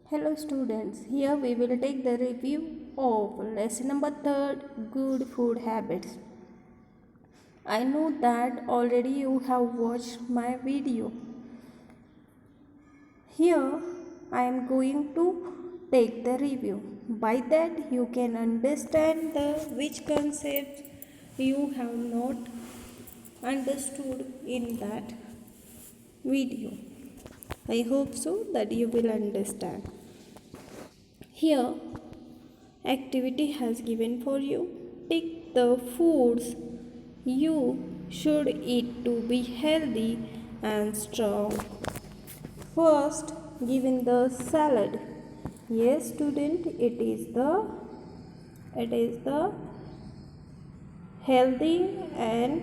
Hello students, here we will take the review of lesson number 3, good food habits. I know that already you have watched my video. Here I am going to take the review. By that you can understand the which concepts you have not understood in that video. I hope so that you will understand. Here activity has given for you. Pick the foods you should eat to be healthy and strong. First, given the salad. Yes, student, it is the healthy and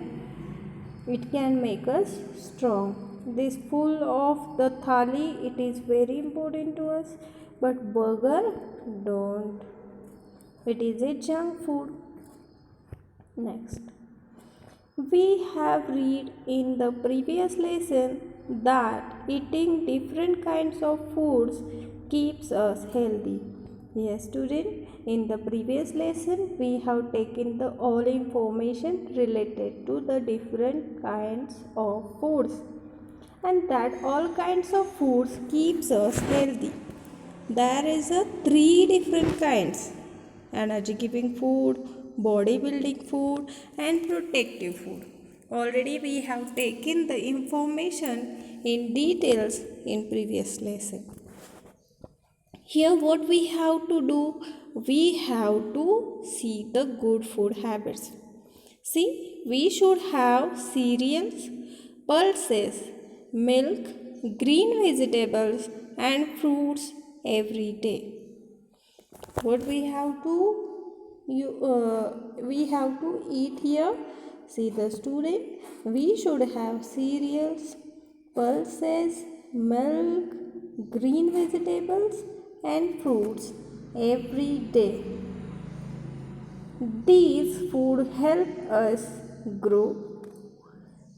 it can make us strong. This full of the thali, it is very important to us, but burger don't. It is a junk food. Next, we have read in the previous lesson that eating different kinds of foods keeps us healthy. Yes, student, in the previous lesson we have taken the all information related to the different kinds of foods, and that all kinds of foods keeps us healthy. There is a three different kinds: energy giving food, body building food, and protective food. Already we have taken the information in details in previous lesson. Here what we have to do, we have to see the good food habits. See, we should have cereals, pulses, milk, green vegetables and fruits every day. What we have to we have to eat here? See the student, we should have cereals, pulses, milk, green vegetables and fruits every day. These food help us grow.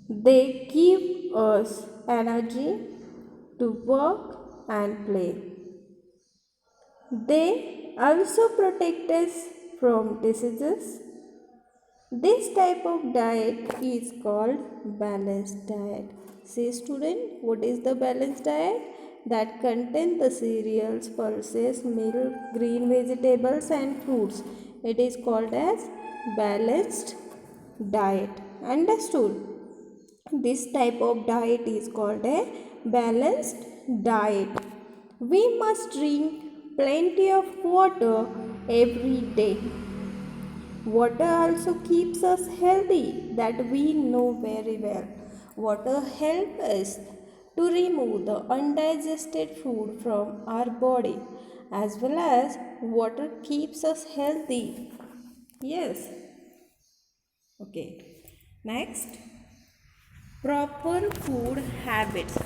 They give us energy to work and play. They also protect us from diseases. This type of diet is called balanced diet. See student, what is the balanced diet? That contain the cereals, pulses, milk, green vegetables and fruits. It is called as balanced diet. Understood? This type of diet is called a balanced diet. We must drink plenty of water every day. Water also keeps us healthy, that we know very well. Water helps us to remove the undigested food from our body, as well as water keeps us healthy. Yes. Okay. Next, proper food habits.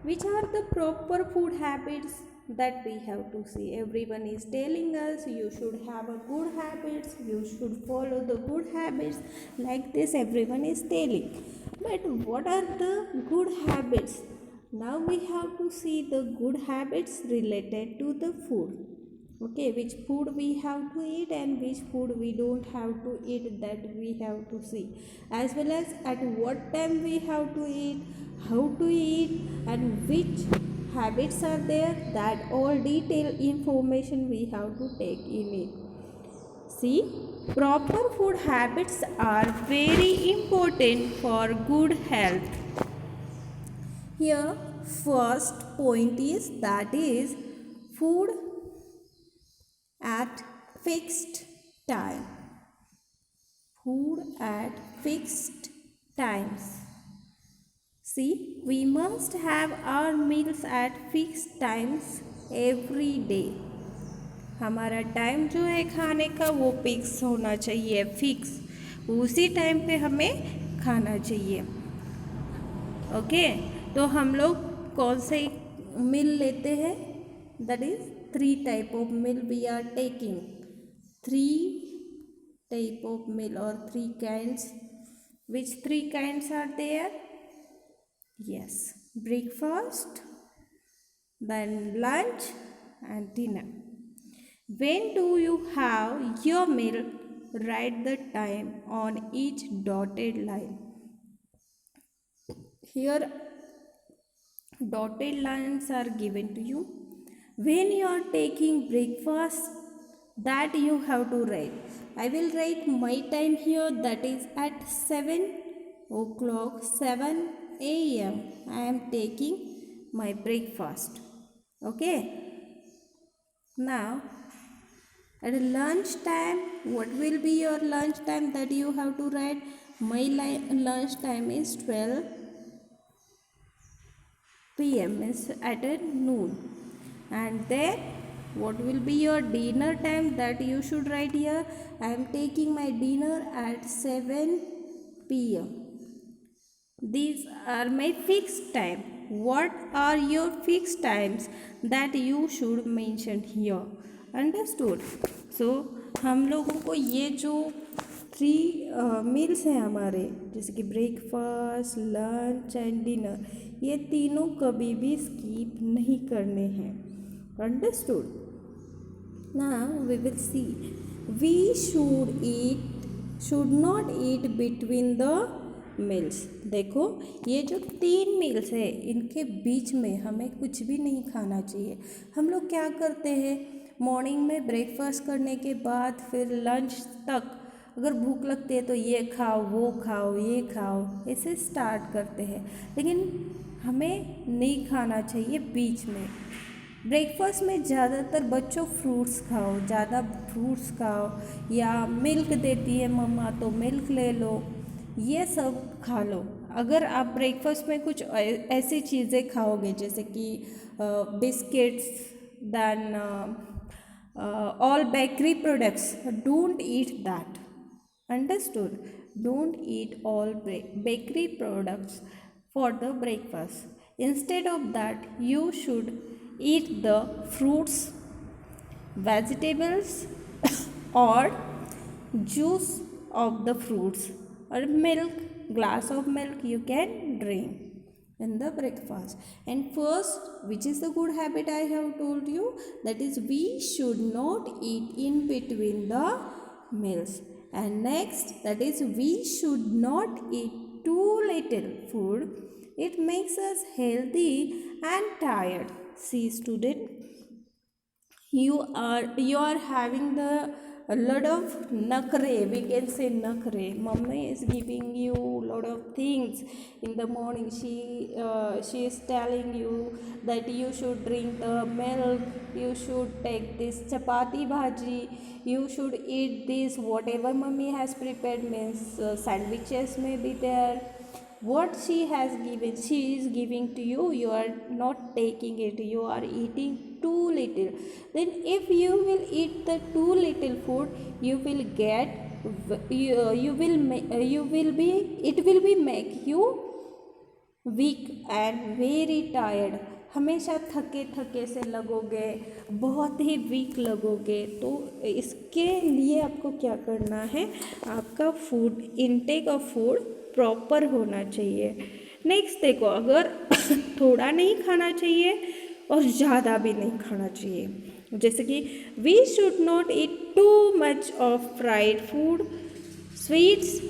Which are the proper food habits that we have to see? Everyone is telling us you should have a good habits, you should follow the good habits, like this everyone is telling. But what are the good habits? Now we have to see the good habits related to the food. Okay, which food we have to eat and which food we don't have to eat, that we have to see, as well as at what time we have to eat, how to eat, and which habits are there, that all detailed information we have to take in it. See, proper food habits are very important for good health. Here first point is, that is food at fixed time. Food at fixed times. See, we must have our meals at fixed times every day. हमारा time जो है खाने का वो fix होना चाहिए, fix उसी time पे हमें खाना चाहिए. ओके, तो हम लोग कौन से मील लेते हैं? That is 3 type of meal we are taking. 3 type of meal or 3 kinds. Which 3 kinds are there? Yes, breakfast, then lunch and dinner. When do you have your meal? Write the time on each dotted line. Here, dotted lines are given to you. When you are taking breakfast, that you have to write. I will write my time here, that is at 7 o'clock, 7 a.m. I am taking my breakfast. Okay. Now, at lunch time, what will be your lunch time that you have to write? My lunch time is 12 p.m. is at noon. And then what will be your dinner time that you should write here? I am taking my dinner at 7 p.m. These are my fixed time. What are your fixed times that you should mention here? Understood? So हम लोगों को ये जो 3 meals हैं हमारे, जैसे कि breakfast, lunch and dinner, ये तीनों कभी भी स्किप नहीं करने हैं. Understood? Now we will see. We should not eat between the meals. देखो, ये जो 3 मील्स है, इनके बीच में हमें कुछ भी नहीं खाना चाहिए. हम लोग क्या करते हैं, मॉर्निंग में ब्रेकफास्ट करने के बाद फिर लंच तक अगर भूख लगती है तो ये खाओ, वो खाओ, ये खाओ, ऐसे स्टार्ट करते हैं. लेकिन हमें नहीं खाना चाहिए बीच में. ब्रेकफास्ट में ज़्यादातर बच्चों फ्रूट्स खाओ, ज़्यादा फ्रूट्स खाओ, या मिल्क देती है मम्मा तो मिल्क ले लो, ये सब खा लो. अगर आप ब्रेकफास्ट में कुछ ऐसी चीज़ें खाओगे जैसे कि biscuits, then all bakery products, don't eat that. Understood? Don't eat all bakery products for the breakfast. Instead of that, you should eat the fruits, vegetables, or juice of the fruits, or milk, glass of milk you can drink in the breakfast. And first, which is the good habit I have told you, that is we should not eat in between the meals. And next, that is we should not eat too little food. It makes us healthy and tired. See student, you are having the a lot of nakre, we can say nakre. Mummy is giving you lot of things in the morning. She is telling you that you should drink the milk, you should take this chapati bhaji, you should eat this whatever mummy has prepared, means sandwiches may be there. What she has given, she is giving to you, you are not taking it, you are eating too little. Then if you will eat the too little food, you will get it will be make you weak and very tired. हमेशा थके थके से लगोगे, बहुत ही week लगोगे. तो इसके लिए आपको क्या करना है, आपका food intake of food proper होना चाहिए. नेक्स्ट देखो, अगर थोड़ा नहीं खाना चाहिए और ज़्यादा भी नहीं खाना चाहिए, जैसे कि we should not eat too much of fried food, sweets,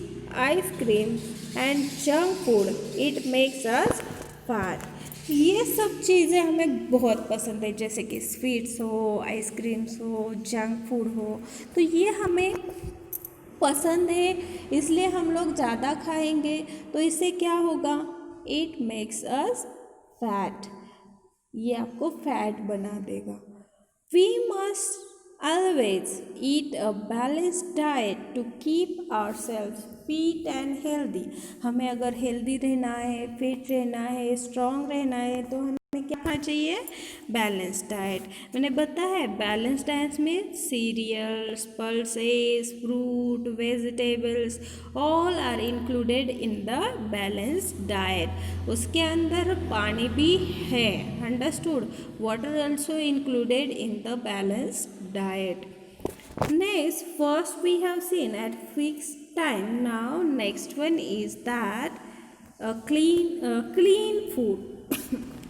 ice cream and junk food. It makes us fat. ये सब चीज़ें हमें बहुत पसंद है, जैसे कि स्वीट्स हो, आइसक्रीम्स हो, जंक फूड हो, तो ये हमें पसंद है, इसलिए हम लोग ज़्यादा खाएंगे. तो इससे क्या होगा, इट मेक्स अस फैट. ये आपको फैट बना देगा. We must always eat a balanced diet to keep ourselves fit and healthy. हमें अगर हेल्दी रहना है, फिट रहना है, स्ट्रॉन्ग रहना है, तो हमें क्या खाना चाहिए, बैलेंस डाइट. मैंने बताया बैलेंस डाइट में cereals, pulses, fruit, vegetables all are included in the balance diet. उसके अंदर पानी भी है. Understood? Water also included in the balance diet. Next, first we have seen at fixed time. Now next one is that clean food.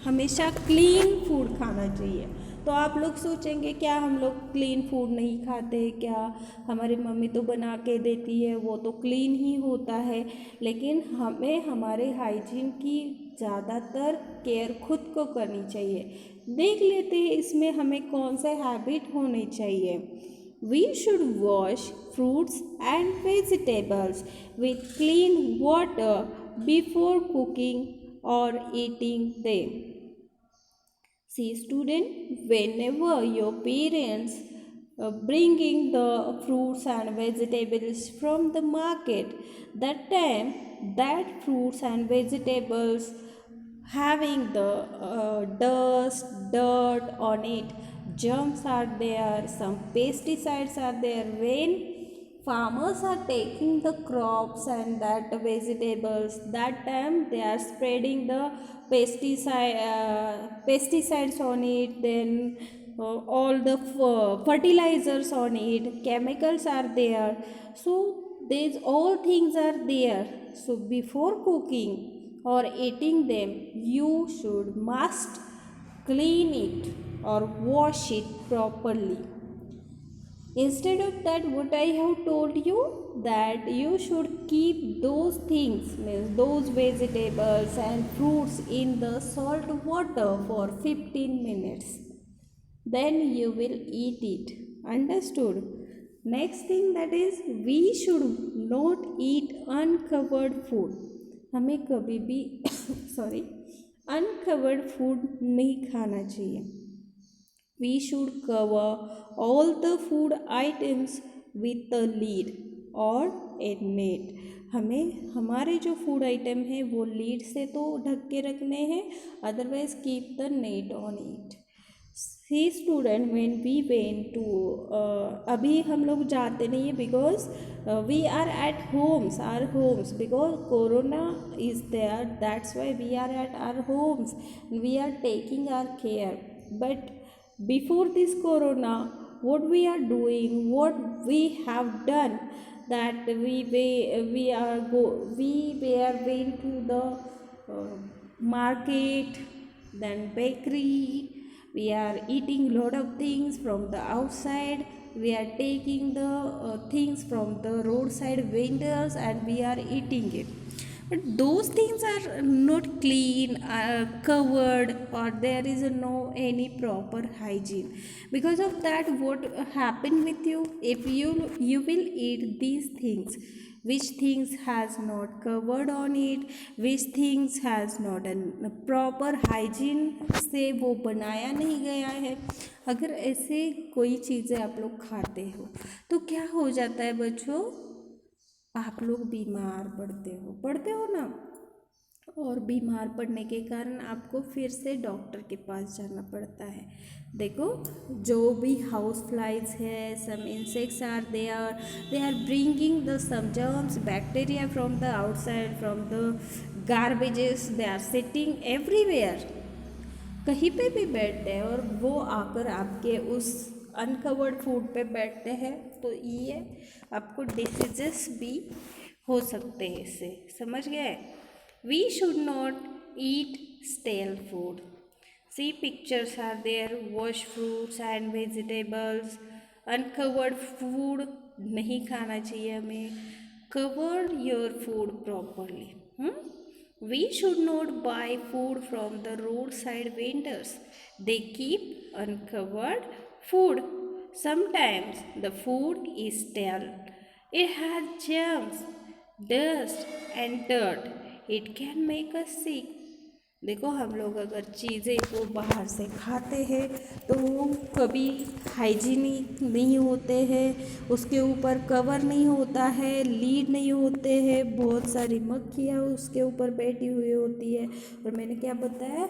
हमेशा clean food खाना चाहिए। तो आप लोग सोचेंगे क्या हम लोग क्लीन फूड नहीं खाते, क्या हमारी मम्मी तो बना के देती है वो तो क्लीन ही होता है। लेकिन हमें हमारे हाइजीन की ज़्यादातर केयर खुद को करनी चाहिए। देख लेते हैं इसमें हमें कौन से हैबिट होने चाहिए। We should wash fruits and vegetables with clean water before cooking or eating them. See student, whenever your parents bringing the fruits and vegetables from the market, that time that fruits and vegetables having the dust, dirt on it, germs are there, some pesticides are there. When farmers are taking the crops and that vegetables, that time they are spreading the pesticides on it, then all the fertilizers on it, chemicals are there. So these all things are there. So before cooking or eating them, you should must clean it or wash it properly. Instead of that, what I have told you, that you should keep those things, means those vegetables and fruits, in the salt water for 15 minutes, then you will eat it. Understood? Next thing, that is we should not eat uncovered food. हमें कभी भी sorry uncovered food नहीं खाना चाहिए. We should cover all the food items with a lid or a net. हमें हमारे जो food item है वो लीड से तो ढक के रखने हैं, otherwise keep the net on it. See student, when we went to, अभी हम लोग जाते नहीं है because we are at homes, our homes, because corona is there, that's why we are at our homes, we are taking our care. But before this corona, what we are doing, what we have done, that we were going to the market, then bakery, we are eating lot of things from the outside, we are taking the things from the roadside vendors and we are eating it. But those things are not clean, covered, or there is no any proper hygiene. Because of that, what happen with you, if you will eat these things which things has not covered on it, which things has not a proper hygiene से वो बनाया नहीं गया है, अगर ऐसे कोई चीज़ें आप लोग खाते हो तो क्या हो जाता है बच्चों, आप लोग बीमार पड़ते हो ना. और बीमार पड़ने के कारण आपको फिर से डॉक्टर के पास जाना पड़ता है. देखो, जो भी हाउस फ्लाइज है, some insects are there, they are bringing the some germs, bacteria from the outside, from the garbages, they are sitting everywhere, कहीं पे भी बैठते हैं और वो आकर आपके उस अनकवर्ड फूड पे बैठते हैं, तो ये आपको डिसीजेस भी हो सकते हैं इससे. समझ गए? We should not eat stale food. See pictures are there, wash fruits and vegetables. Uncovered food नहीं खाना चाहिए हमें. Cover your food properly. We should not buy food from the roadside vendors. They keep uncovered food. Sometimes the food is stale. It has germs, dust, and dirt. It can make us sick. देखो, हम लोग अगर चीज़ें को बाहर से खाते हैं तो वो कभी हाइजीनिक नहीं होते हैं, उसके ऊपर कवर नहीं होता है, लीड नहीं होते हैं, बहुत सारी मक्खियाँ उसके ऊपर बैठी हुई होती है. और मैंने क्या बताया,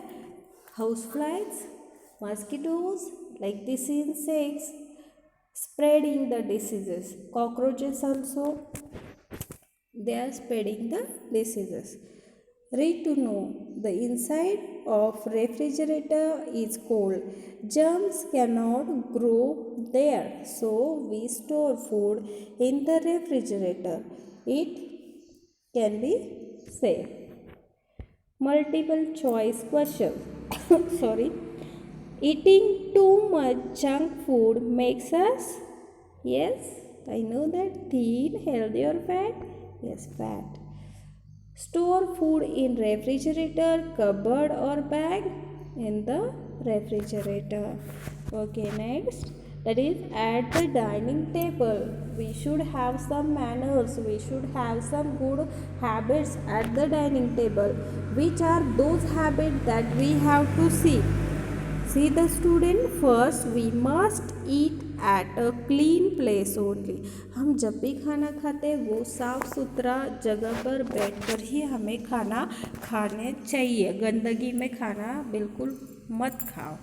house flies, mosquitoes, like this insects spreading the diseases. Cockroaches also, they are spreading the diseases. Read to know, the inside of refrigerator is cold. Germs cannot grow there. So we store food in the refrigerator. It can be safe. multiple choice question. Sorry. Eating too much junk food makes us, yes, I know that, thin, healthy or fat? Yes, fat. Store food in refrigerator, cupboard or bag? In the refrigerator. Okay, next. That is at the dining table. We should have some manners. We should have some good habits at the dining table. Which are those habits that we have to see? See the student, first we must eat at a clean place only. हम जब भी खाना खाते हैं वो साफ सुथरा जगह पर बैठकर ही हमें खाना खाने चाहिए. गंदगी में खाना बिल्कुल मत खाओ.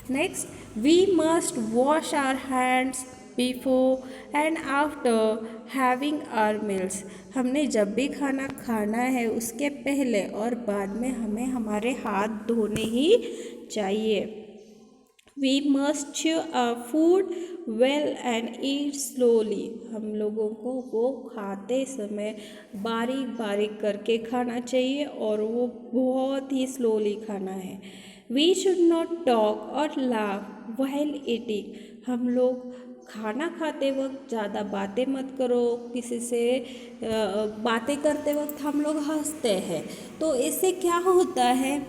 Next, we must wash our hands before and after having our meals. हमने जब भी खाना खाना है उसके पहले और बाद में हमें हमारे हाथ धोने ही चाहिए. We must chew our food well and eat slowly. हम लोगों को वो खाते समय बारीक बारीक करके खाना चाहिए और वो बहुत ही स्लोली खाना है. वी शुड नॉट टॉक और लाफ while eating. हम लोग खाना खाते वक्त ज़्यादा बातें मत करो. किसी से बातें करते वक्त हम लोग हंसते हैं तो इससे क्या होता है,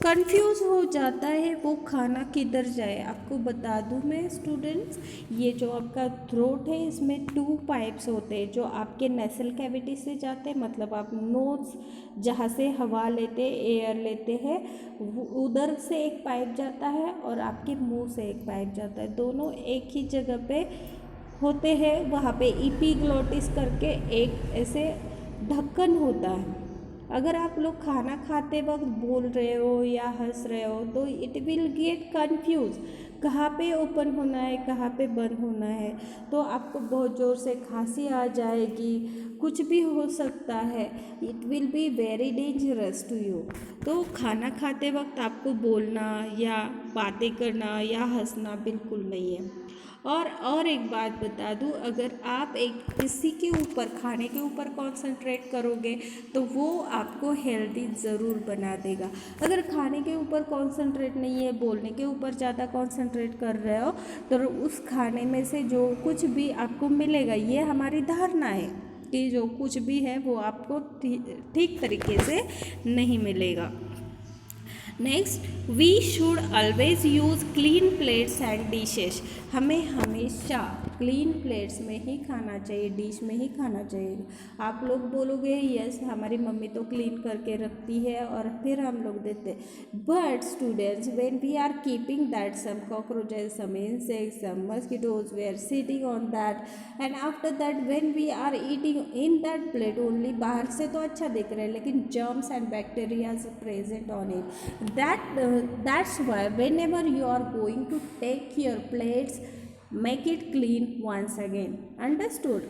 कंफ्यूज हो जाता है वो खाना किधर जाए. आपको बता दूं मैं स्टूडेंट्स, ये जो आपका थ्रोट है इसमें 2 पाइप्स होते हैं जो आपके नेसल कैविटी से जाते हैं, मतलब आप नोज जहाँ से हवा लेते एयर लेते हैं उधर से एक पाइप जाता है और आपके मुंह से एक पाइप जाता है. दोनों एक ही जगह पे होते हैं. वहाँ पे एपिग्लोटिस करके एक ऐसे ढक्कन होता है. अगर आप लोग खाना खाते वक्त बोल रहे हो या हंस रहे हो तो इट विल गेट कंफ्यूज, कहाँ पे ओपन होना है कहाँ पे बंद होना है. तो आपको बहुत ज़ोर से खांसी आ जाएगी, कुछ भी हो सकता है. It will be very dangerous to you. तो खाना खाते वक्त आपको बोलना या बातें करना या हंसना बिल्कुल नहीं है. और एक बात बता दूँ, अगर आप एक किसी के ऊपर खाने के ऊपर कंसंट्रेट करोगे तो वो आपको हेल्दी ज़रूर बना देगा. अगर खाने के ऊपर कंसंट्रेट नहीं है, बोलने के ऊपर ज़्यादा कंसंट्रेट कर रहे हो तो उस खाने में से जो कुछ भी आपको मिलेगा, ये हमारी धारणा है कि जो कुछ भी है वो आपको ठीक तरीके से नहीं मिलेगा. Next, we should always use clean plates and dishes. हमें हमेशा क्लीन प्लेट्स में ही खाना चाहिए, डिश में ही खाना चाहिए. आप लोग बोलोगे यस हमारी मम्मी तो क्लीन करके रखती है और फिर हम लोग देते. But students, when we are keeping that some cockroaches, some insects, some mosquitoes we are sitting on that and after that when we are eating in that plate only. बाहर से तो अच्छा दिख रहा है लेकिन germs and bacterias present on it. That's why whenever you are going to take your plates, make it clean once again. Understood?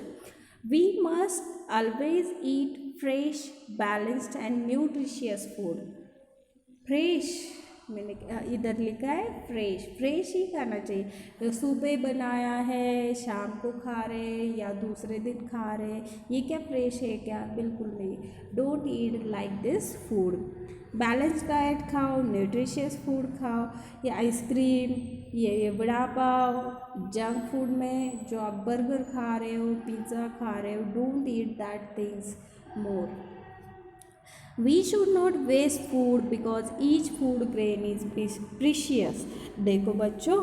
We must always eat fresh, balanced and nutritious food. Fresh, मैंने इधर लिखा है fresh, fresh ही खाना चाहिए. तो सुबह बनाया है शाम को खा रहे या दूसरे दिन खा रहे, ये क्या फ्रेश है क्या? बिल्कुल नहीं. Don't eat like this food. Balance diet खाओ, न्यूट्रिशियस फूड खाओ. ये आइसक्रीम, ये वड़ा पाव, जंक फूड में जो आप बर्गर खा रहे हो, पिज़्ज़ा खा रहे हो, don't eat that things more. We should not waste food because each food grain is precious. देखो बच्चों,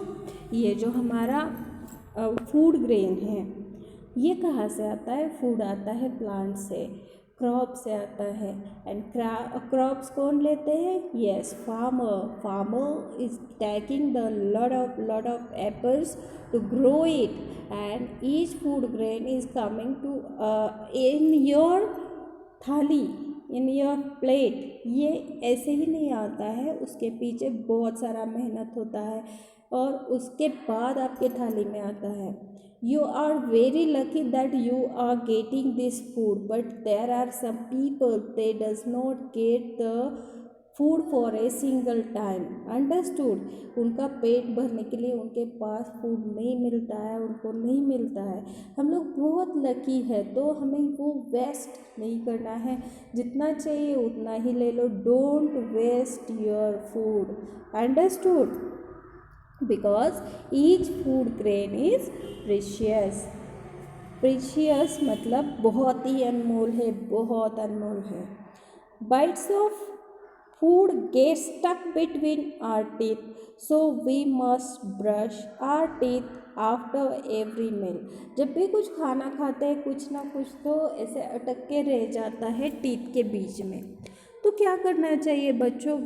ये जो हमारा फूड ग्रेन है ये कहाँ से आता है? फूड आता है प्लांट से, क्रॉप से आता है. एंड क्रॉप्स कौन लेते हैं? Yes, farmer. Farmer is taking the lot of efforts to grow it and each food grain is coming to in your थाली, इन योर प्लेट. ये ऐसे ही नहीं आता है, उसके पीछे बहुत सारा मेहनत होता है और उसके बाद आपके थाली में आता है. You are very lucky that you are getting this food, but there are some people they does not get the food for a single time. Understood. उनका पेट भरने के लिए उनके पास फूड नहीं मिलता है, उनको नहीं मिलता है। हम लोग बहुत लकी है, तो हमें वो वेस्ट नहीं करना है, जितना चाहिए उतना ही ले लो। Don't waste your food. Understood. Because each food grain is precious. Precious मतलब बहुत ही अनमोल है, बहुत अनमोल है। Bites of food get stuck between our teeth, so we must brush our teeth after every meal. जब भी कुछ खाना खाते हैं कुछ ना कुछ तो ऐसे अटक के रह जाता है टीथ के बीच में, तो क्या करना चाहिए बच्चों?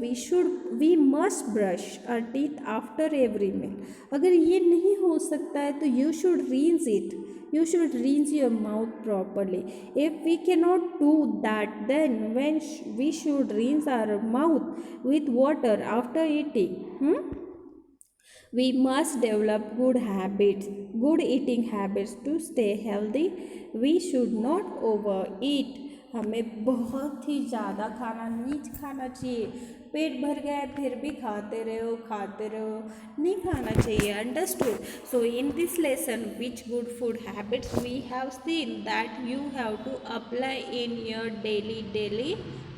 We must brush our teeth after every meal. अगर ये नहीं हो सकता है तो you should rinse it. You should rinse your mouth properly. If we cannot do that, then we should rinse our mouth with water after eating. We must develop good eating habits to stay healthy. We should not overeat. हमें बहुत ही ज़्यादा खाना नहीं खाना चाहिए। पेट भर गया है फिर भी खाते रहो, नहीं खाना चाहिए। Understood. So in this lesson which good food habits we have seen that you have to apply in your daily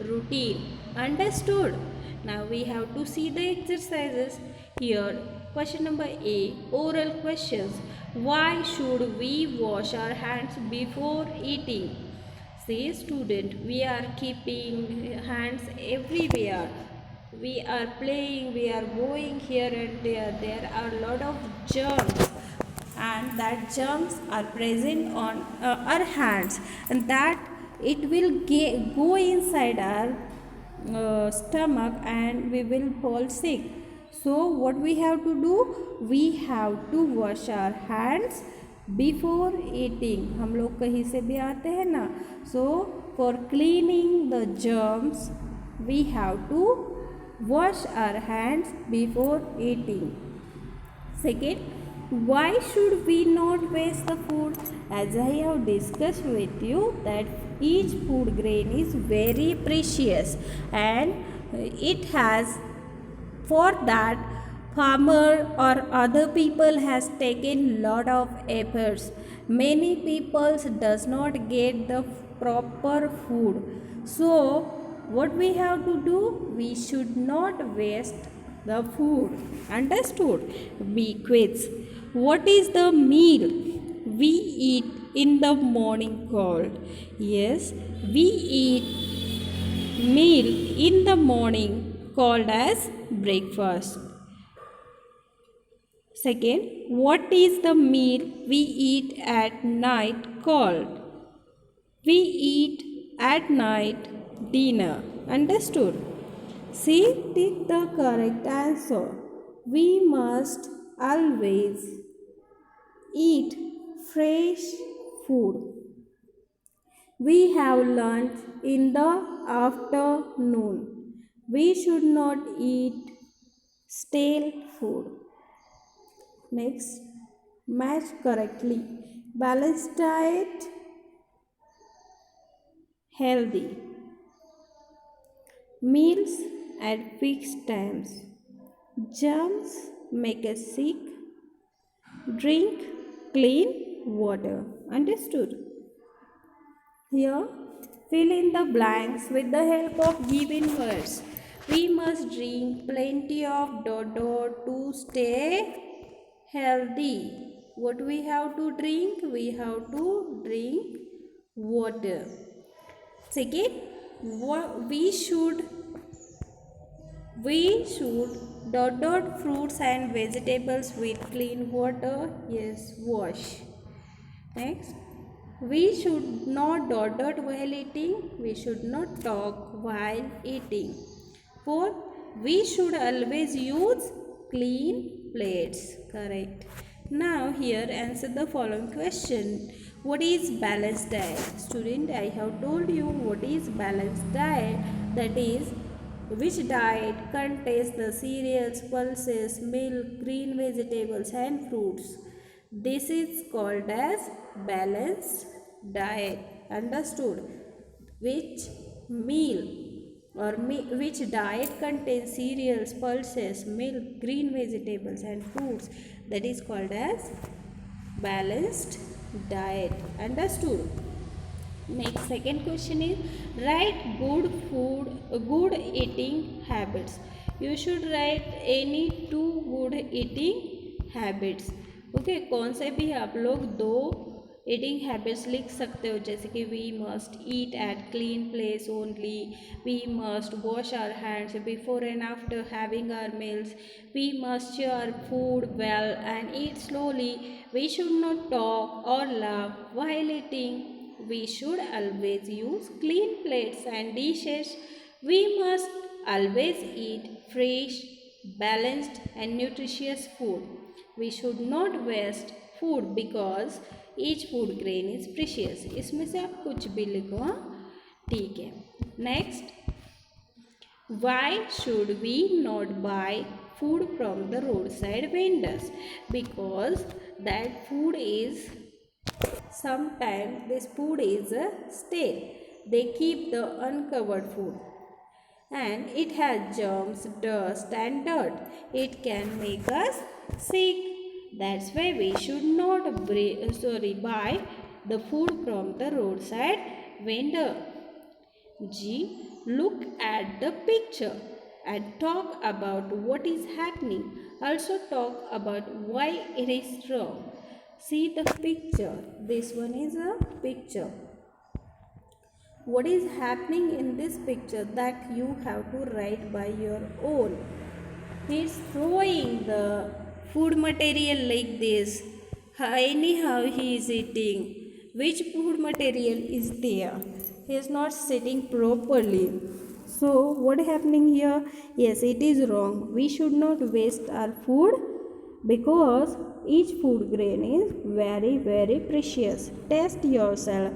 routine. Understood? Now we have to see the exercises. Here, question number A, oral questions. Why should we wash our hands before eating? See student, we are keeping hands everywhere. We are playing, we are going here and there. There are a lot of germs, and that germs are present on our hands, and that it will go inside our stomach and we will fall sick. So what we have to do? We have to wash our hands before eating. हम लोग कहीं से भी आते हैं ना, so for cleaning the germs we have to wash our hands before eating. Second, why should we not waste the food? As I have discussed with you that each food grain is very precious, and it has, for that farmer or other people has taken lot of efforts. Many people does not get the proper food. So what we have to do? We should not waste the food. Understood? Be quiz. What is the meal we eat in the morning called? Yes, we eat meal in the morning called as breakfast. Second, what is the meal we eat at night called? We eat at night dinner. Understood? See, take the correct answer. We must always eat fresh food. We have lunch in the afternoon. We should not eat stale food. Next, match correctly. Balanced diet, healthy. Meals at fixed times. Germs make us sick. Drink clean water. Understood? Here, fill in the blanks with the help of given words. We must drink plenty of to stay healthy. What we have to drink? We have to drink water. Second, we should fruits and vegetables with clean water. Yes, wash. Next, we should not while eating. We should not talk while eating. Fourth, we should always use clean plates. Correct. Now here answer the following question. What is balanced diet? Student, I have told you what is balanced diet. That is, which diet contains the cereals, pulses, milk, green vegetables and fruits. This is called as balanced diet. Understood? Which meal or which diet contains cereals, pulses, milk, green vegetables and fruits, that is called as balanced diet. Understood? Next, second question is write good eating habits. You should write any two good eating habits. Okay कौन से भी आप लोग दो eating habits लिख सकते हो, जैसे कि we must eat at clean place only, we must wash our hands before and after having our meals, we must chew our food well and eat slowly, we should not talk or laugh while eating, we should always use clean plates and dishes, we must always eat fresh, balanced and nutritious food, we should not waste food because each food grain is precious. इसमें से आप कुछ भी लिखो, हाँ ठीक है. Next, why should we not buy food from the roadside vendors? Because that food is, sometimes this food is stale. They keep the uncovered food and it has germs, dust and dirt. It can make us sick. That's why we should not buy the food from the roadside vendor. G. Look at the picture and talk about what is happening. Also talk about why it is wrong. See the picture. This one is a picture. What is happening in this picture that you have to write by your own. He is throwing the food material like this. Anyhow he is eating. Which food material is there? He is not sitting properly. So what is happening here? Yes, it is wrong. We should not waste our food because each food grain is very very precious. Test yourself.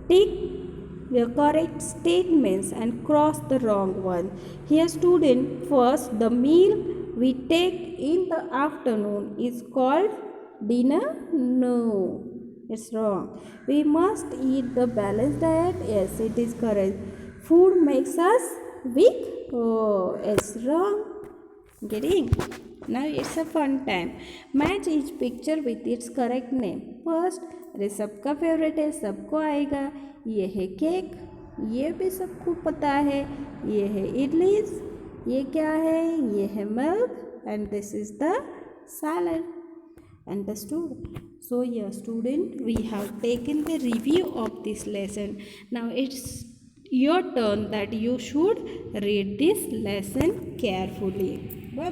Take the correct statements and cross the wrong one. Here student, first the meal we take in the afternoon is called dinner? No, it's wrong. We must eat the balanced diet? Yes, it is correct. Food makes us weak? Oh, it's wrong. Getting? Now it's a fun time. Match each picture with its correct name. First, अरे सबका favourite है, सबको आएगा. ये है cake, ये भी सबको पता है. ये है इडलीज, ये क्या है? ये है milk and this is the salad. Understood? So yeah student, we have taken the review of this lesson. Now it's your turn that you should read this lesson carefully. Bye.